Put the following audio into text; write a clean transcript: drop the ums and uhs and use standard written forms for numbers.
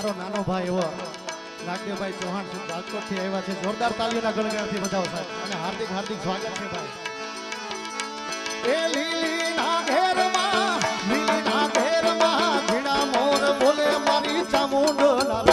મારો નાનો ભાઈ એવો નાગદેવભાઈ ચૌહાણ રાજકોટ થી આવ્યા છે જોરદાર તાલીઓના ગણગણાટથી વધાવો સાહેબ અને હાર્દિક હાર્દિક સ્વાગત છે ભાઈ એ લીલી ના ઘેરમાં ઘીડા મોર બોલે મારી ચામુંડ